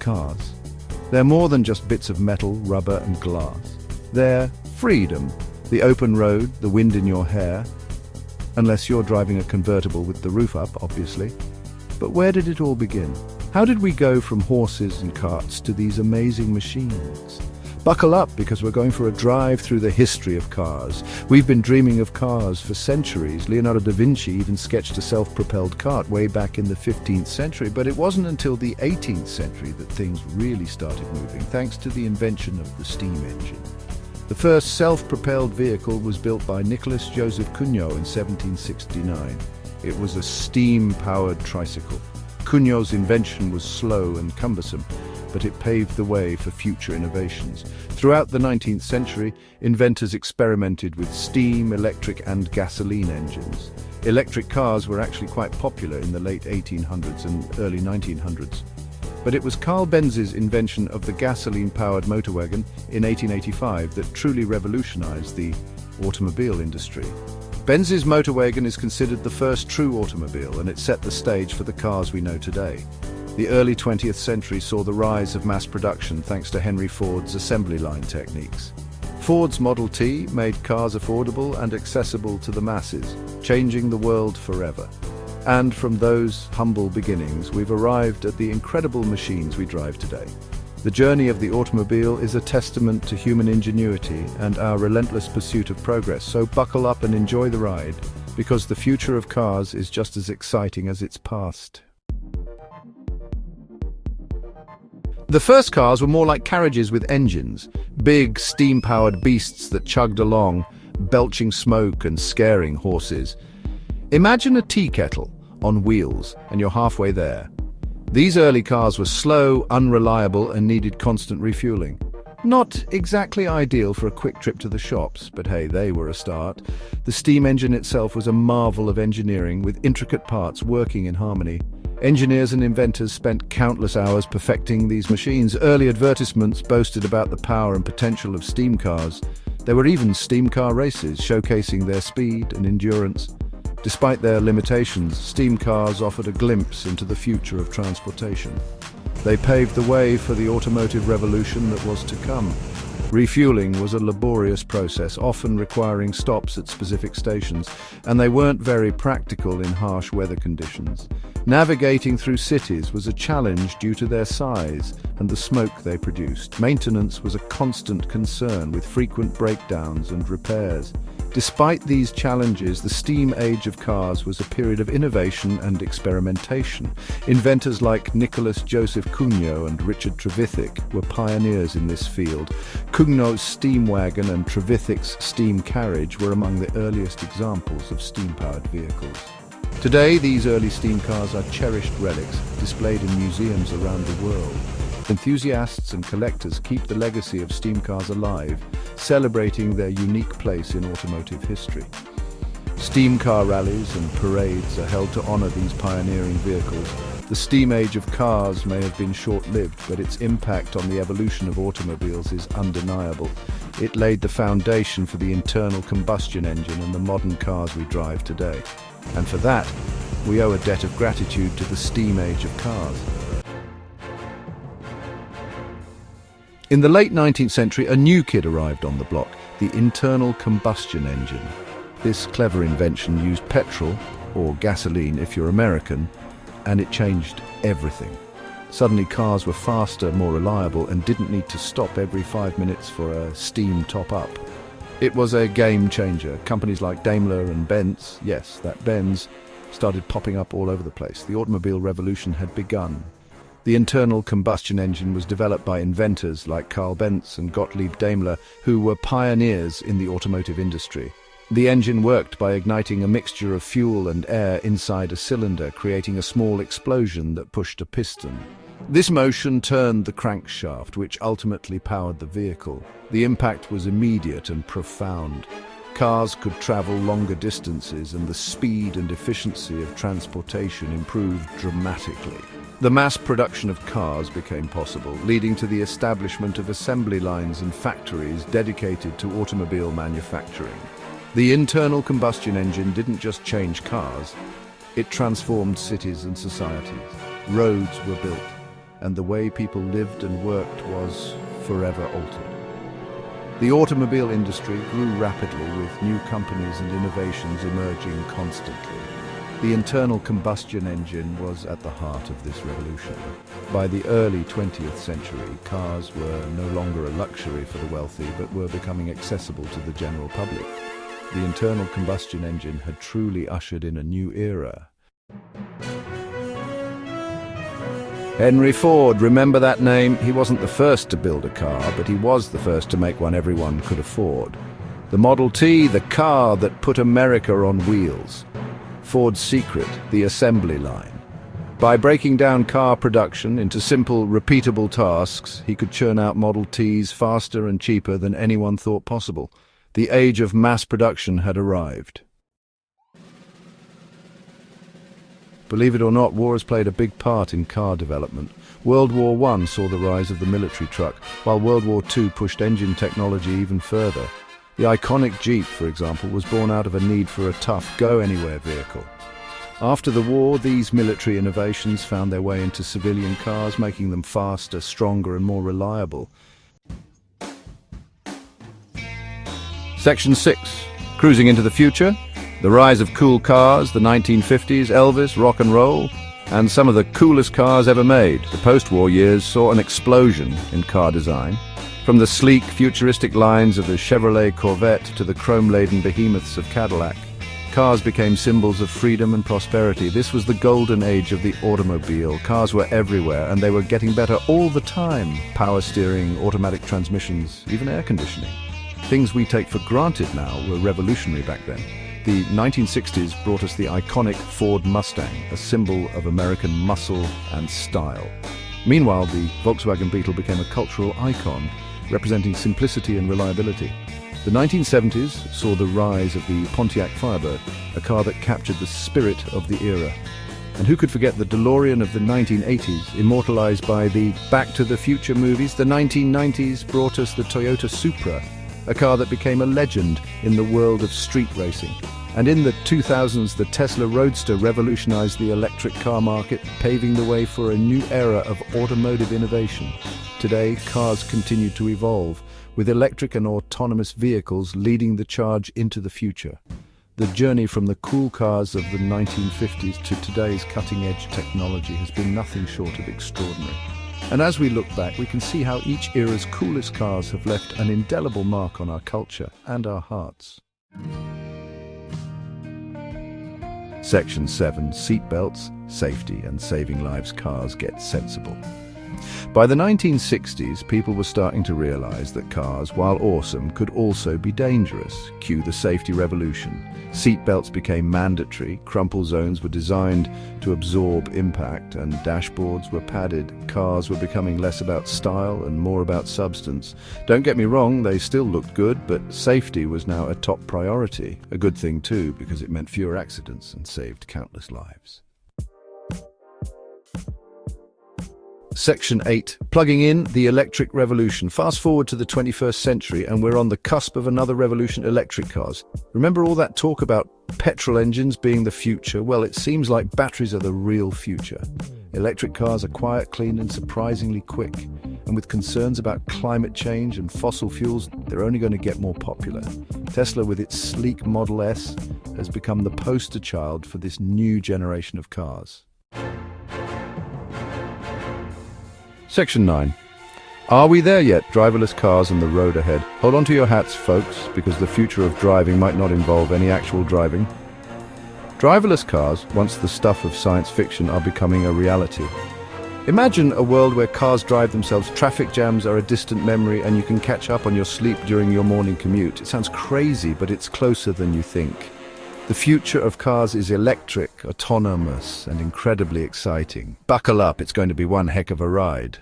cars. They're more than just bits of metal, rubber and glass. They're freedom, the open road, the wind in your hair. Unless you're driving a convertible with the roof up, obviously. But where did it all begin? How did we go from horses and carts to these amazing machines? Buckle up, because we're going for a drive through the history of cars. We've been dreaming of cars for centuries. Leonardo da Vinci even sketched a self-propelled cart way back in the 15th century, but it wasn't until the 18th century that things really started moving, thanks to the invention of the steam engine. The first self-propelled vehicle was built by Nicolas Joseph Cugnot in 1769. It was a steam-powered tricycle. Cugnot's invention was slow and cumbersome, but it paved the way for future innovations. Throughout the 19th century, inventors experimented with steam, electric and gasoline engines. Electric cars were actually quite popular in the late 1800s and early 1900s. But it was Karl Benz's invention of the gasoline-powered motor wagon in 1885 that truly revolutionized the automobile industry. Benz's motor wagon is considered the first true automobile, and it set the stage for the cars we know today. The early 20th century saw the rise of mass production thanks to Henry Ford's assembly line techniques. Ford's Model T made cars affordable and accessible to the masses, changing the world forever. And from those humble beginnings, we've arrived at the incredible machines we drive today. The journey of the automobile is a testament to human ingenuity and our relentless pursuit of progress, so buckle up and enjoy the ride, because the future of cars is just as exciting as its past. The first cars were more like carriages with engines, big steam-powered beasts that chugged along, belching smoke and scaring horses. Imagine a tea kettle on wheels, and you're halfway there. These early cars were slow, unreliable, and needed constant refueling. Not exactly ideal for a quick trip to the shops, but hey, they were a start. The steam engine itself was a marvel of engineering, with intricate parts working in harmony. Engineers and inventors spent countless hours perfecting these machines. Early advertisements boasted about the power and potential of steam cars. There were even steam car races showcasing their speed and endurance. Despite their limitations, steam cars offered a glimpse into the future of transportation. They paved the way for the automotive revolution that was to come. Refueling was a laborious process, often requiring stops at specific stations, and they weren't very practical in harsh weather conditions. Navigating through cities was a challenge due to their size and the smoke they produced. Maintenance was a constant concern, with frequent breakdowns and repairs. Despite these challenges, the steam age of cars was a period of innovation and experimentation. Inventors like Nicolas Joseph Cugnot and Richard Trevithick were pioneers in this field. Cugnot's steam wagon and Trevithick's steam carriage were among the earliest examples of steam-powered vehicles. Today, these early steam cars are cherished relics, displayed in museums around the world. Enthusiasts and collectors keep the legacy of steam cars alive, celebrating their unique place in automotive history. Steam car rallies and parades are held to honor these pioneering vehicles. The steam age of cars may have been short-lived, but its impact on the evolution of automobiles is undeniable. It laid the foundation for the internal combustion engine and the modern cars we drive today. And for that, we owe a debt of gratitude to the steam age of cars. In the late 19th century, a new kid arrived on the block, the internal combustion engine. This clever invention used petrol, or gasoline if you're American, and it changed everything. Suddenly cars were faster, more reliable, and didn't need to stop every 5 minutes for a steam top-up. It was a game changer. Companies like Daimler and Benz, yes, that Benz, started popping up all over the place. The automobile revolution had begun. The internal combustion engine was developed by inventors like Karl Benz and Gottlieb Daimler, who were pioneers in the automotive industry. The engine worked by igniting a mixture of fuel and air inside a cylinder, creating a small explosion that pushed a piston. This motion turned the crankshaft, which ultimately powered the vehicle. The impact was immediate and profound. Cars could travel longer distances, and the speed and efficiency of transportation improved dramatically. The mass production of cars became possible, leading to the establishment of assembly lines and factories dedicated to automobile manufacturing. The internal combustion engine didn't just change cars, it transformed cities and societies. Roads were built, and the way people lived and worked was forever altered. The automobile industry grew rapidly, with new companies and innovations emerging constantly. The internal combustion engine was at the heart of this revolution. By the early 20th century, cars were no longer a luxury for the wealthy, but were becoming accessible to the general public. The internal combustion engine had truly ushered in a new era. Henry Ford, remember that name? He wasn't the first to build a car, but he was the first to make one everyone could afford. The Model T, the car that put America on wheels. Ford's secret, the assembly line. By breaking down car production into simple, repeatable tasks, he could churn out Model Ts faster and cheaper than anyone thought possible. The age of mass production had arrived. Believe it or not, war has played a big part in car development. World War I saw the rise of the military truck, while World War II pushed engine technology even further. The iconic Jeep, for example, was born out of a need for a tough, go-anywhere vehicle. After the war, these military innovations found their way into civilian cars, making them faster, stronger, and more reliable. Section 6. Cruising into the future. The rise of cool cars, the 1950s, Elvis, rock and roll, and some of the coolest cars ever made. The post-war years saw an explosion in car design. From the sleek, futuristic lines of the Chevrolet Corvette to the chrome-laden behemoths of Cadillac, cars became symbols of freedom and prosperity. This was the golden age of the automobile. Cars were everywhere, and they were getting better all the time. Power steering, automatic transmissions, even air conditioning. Things we take for granted now were revolutionary back then. The 1960s brought us the iconic Ford Mustang, a symbol of American muscle and style. Meanwhile, the Volkswagen Beetle became a cultural icon, representing simplicity and reliability. The 1970s saw the rise of the Pontiac Firebird, a car that captured the spirit of the era. And who could forget the DeLorean of the 1980s, immortalized by the Back to the Future movies? The 1990s brought us the Toyota Supra, a car that became a legend in the world of street racing. And in the 2000s, the Tesla Roadster revolutionized the electric car market, paving the way for a new era of automotive innovation. Today, cars continue to evolve, with electric and autonomous vehicles leading the charge into the future. The journey from the cool cars of the 1950s to today's cutting-edge technology has been nothing short of extraordinary. And as we look back, we can see how each era's coolest cars have left an indelible mark on our culture and our hearts. Section 7. Seatbelts, safety and saving lives. Cars get sensible. By the 1960s, people were starting to realize that cars, while awesome, could also be dangerous. Cue the safety revolution. Seatbelts became mandatory, crumple zones were designed to absorb impact, and dashboards were padded. Cars were becoming less about style and more about substance. Don't get me wrong, they still looked good, but safety was now a top priority. A good thing too, because it meant fewer accidents and saved countless lives. Section 8. Plugging in, the electric revolution. Fast forward to the 21st century and we're on the cusp of another revolution, electric cars. Remember all that talk about petrol engines being the future? Well, it seems like batteries are the real future. Electric cars are quiet, clean and surprisingly quick. And with concerns about climate change and fossil fuels, they're only going to get more popular. Tesla, with its sleek Model S, has become the poster child for this new generation of cars. Section 9. Are we there yet? Driverless cars and the road ahead. Hold on to your hats, folks, because the future of driving might not involve any actual driving. Driverless cars, once the stuff of science fiction, are becoming a reality. Imagine a world where cars drive themselves, traffic jams are a distant memory, and you can catch up on your sleep during your morning commute. It sounds crazy, but it's closer than you think. The future of cars is electric, autonomous, and incredibly exciting. Buckle up, it's going to be one heck of a ride.